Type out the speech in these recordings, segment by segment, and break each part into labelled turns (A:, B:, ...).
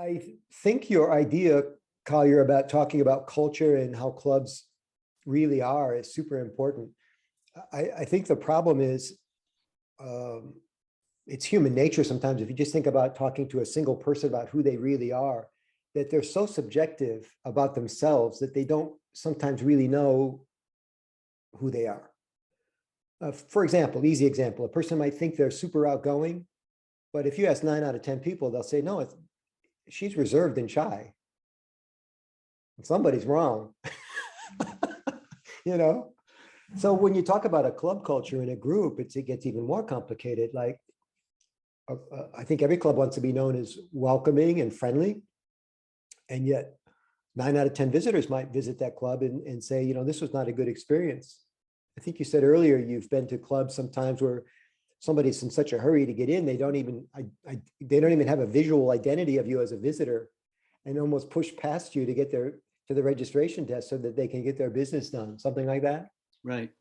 A: I think your idea, Collier, about talking about culture and how clubs really are is super important. I think the problem is um, it's human nature sometimes. If you just think about talking to a single person about who they really are, that they're so subjective about themselves that they don't sometimes really know who they are. For example, easy example, a person might think they're super outgoing, but if you ask 9 out of 10 people, they'll say, no, she's reserved and shy. Somebody's wrong. you know? So when you talk about a club culture in a group, it gets even more complicated. Like, I think every club wants to be known as welcoming and friendly. And yet 9 out of 10 visitors might visit that club and say, this was not a good experience. I think you said earlier, you've been to clubs sometimes where somebody's in such a hurry to get in, they don't even have a visual identity of you as a visitor, and almost push past you to get to the registration desk so that they can get their business done, something like that.
B: Right.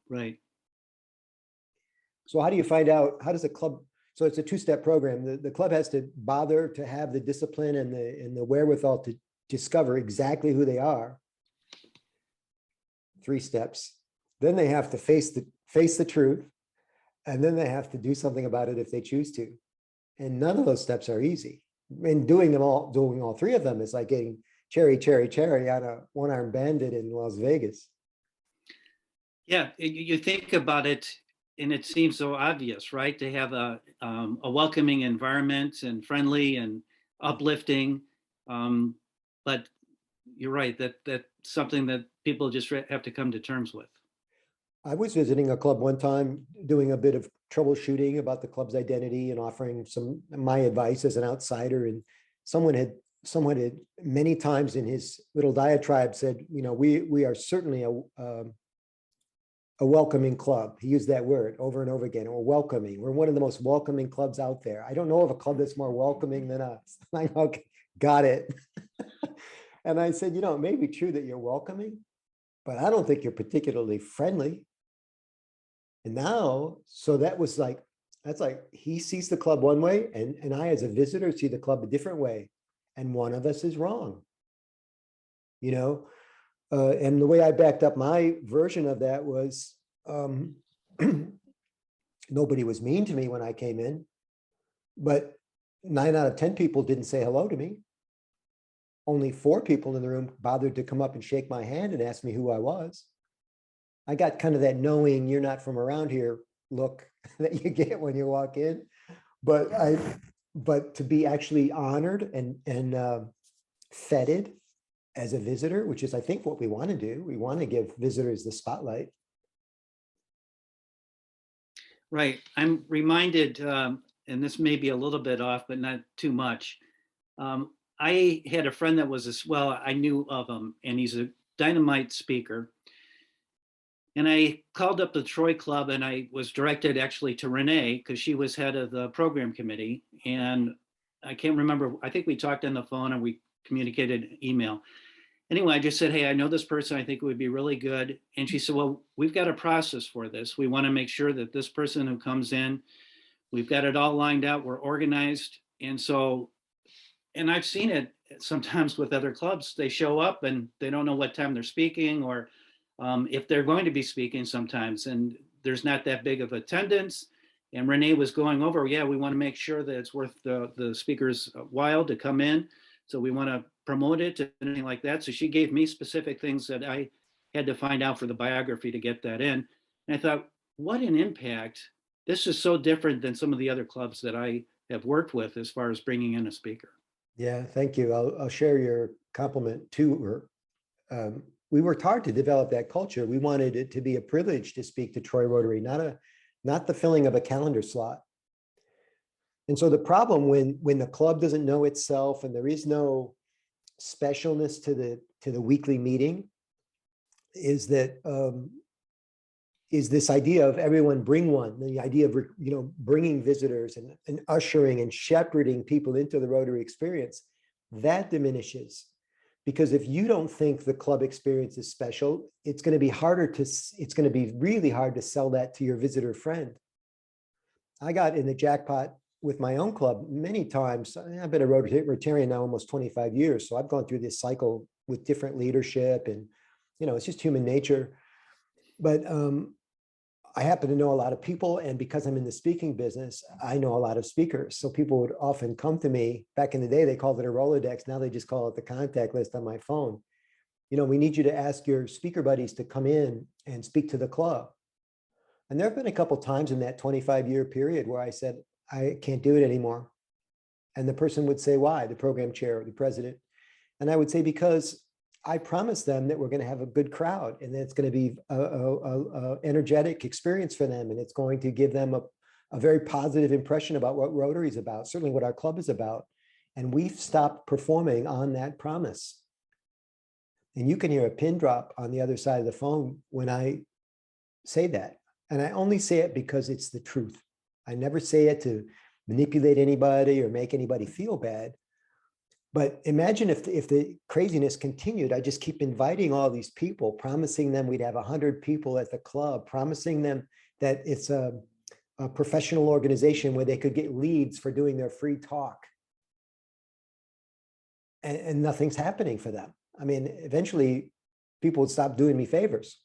A: So how do you find out, how does a club, so it's a 2-step program. The club has to bother to have the discipline and the wherewithal to discover exactly who they are. 3 steps. Then they have to face the truth, and then they have to do something about it if they choose to. And none of those steps are easy. And doing all 3 of them is like getting cherry on a one-armed bandit in Las Vegas.
B: Yeah, you think about it, and it seems so obvious, right? To have a welcoming environment and friendly and uplifting, but you're right, that's something that people just have to come to terms with.
A: I was visiting a club one time, doing a bit of troubleshooting about the club's identity and offering my advice as an outsider. And someone had many times in his little diatribe said, we are certainly a welcoming club. He used that word over and over again. We're welcoming. We're one of the most welcoming clubs out there. I don't know of a club that's more welcoming than us. I'm like, okay, got it. And I said, it may be true that you're welcoming, but I don't think you're particularly friendly. And now, so that's like he sees the club one way, and I as a visitor see the club a different way. And one of us is wrong. And the way I backed up my version of that was nobody was mean to me when I came in, but 9 out of 10 people didn't say hello to me. Only 4 people in the room bothered to come up and shake my hand and ask me who I was. I got kind of that knowing you're not from around here look that you get when you walk in, but to be actually honored and feted as a visitor, which is I think what we want to do. We want to give visitors the spotlight.
B: Right. I'm reminded, and this may be a little bit off, but not too much. I had a friend that was I knew of him, and he's a dynamite speaker. And I called up the Troy Club, and I was directed actually to Renee because she was head of the program committee. And I can't remember, I think we talked on the phone and we communicated email. Anyway, I just said, hey, I know this person, I think it would be really good. And she said, well, we've got a process for this. We want to make sure that this person who comes in, we've got it all lined out, we're organized. And I've seen it sometimes with other clubs. They show up and they don't know what time they're speaking, or if they're going to be speaking sometimes, and there's not that big of attendance. And Renee was going over, yeah, we want to make sure that it's worth the speaker's while to come in. So we want to promote it and anything like that. So she gave me specific things that I had to find out for the biography to get that in. And I thought, what an impact. This is so different than some of the other clubs that I have worked with as far as bringing in a speaker.
A: Yeah, thank you. I'll share your compliment to her. We worked hard to develop that culture. We wanted it to be a privilege to speak to Troy Rotary, not the filling of a calendar slot. And so the problem when the club doesn't know itself and there is no specialness to the weekly meeting is that is this idea of everyone bring one, the idea of bringing visitors and ushering and shepherding people into the Rotary experience, that diminishes. Because if you don't think the club experience is special, it's going to be really hard to sell that to your visitor friend. I got in the jackpot with my own club many times. I've been a Rotarian now almost 25 years. So I've gone through this cycle with different leadership and, it's just human nature. But I happen to know a lot of people, and because I'm in the speaking business, I know a lot of speakers. So people would often come to me. Back in the day, they called it a Rolodex. Now they just call it the contact list on my phone. We need you to ask your speaker buddies to come in and speak to the club. And there have been a couple times in that 25-year period where I said, I can't do it anymore. And the person would say, why? The program chair or the president. And I would say, because I promised them that we're going to have a good crowd and that it's going to be a energetic experience for them. And it's going to give them a very positive impression about what Rotary is about, certainly what our club is about. And we've stopped performing on that promise. And you can hear a pin drop on the other side of the phone when I say that. And I only say it because it's the truth. I never say it to manipulate anybody or make anybody feel bad. But imagine if the craziness continued. I just keep inviting all these people, promising them we'd have 100 people at the club, promising them that it's a professional organization where they could get leads for doing their free talk. And nothing's happening for them. I mean, eventually people would stop doing me favors.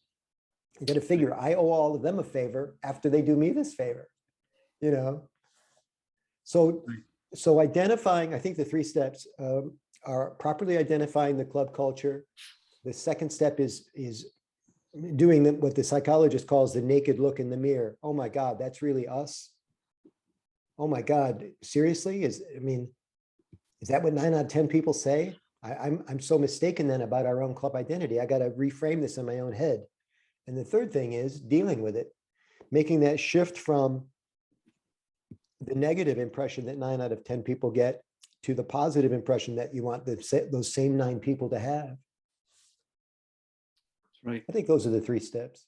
A: You got to figure I owe all of them a favor after they do me this favor, So identifying, I think the 3 steps are properly identifying the club culture. The second step is doing what the psychologist calls the naked look in the mirror. Oh my God, that's really us. Oh my God, seriously? Is that what 9 out of 10 people say? I'm so mistaken then about our own club identity. I got to reframe this in my own head. And the third thing is dealing with it, making that shift from the negative impression that 9 out of 10 people get to the positive impression that you want those same 9 people to have.
B: Right.
A: I think those are the 3 steps.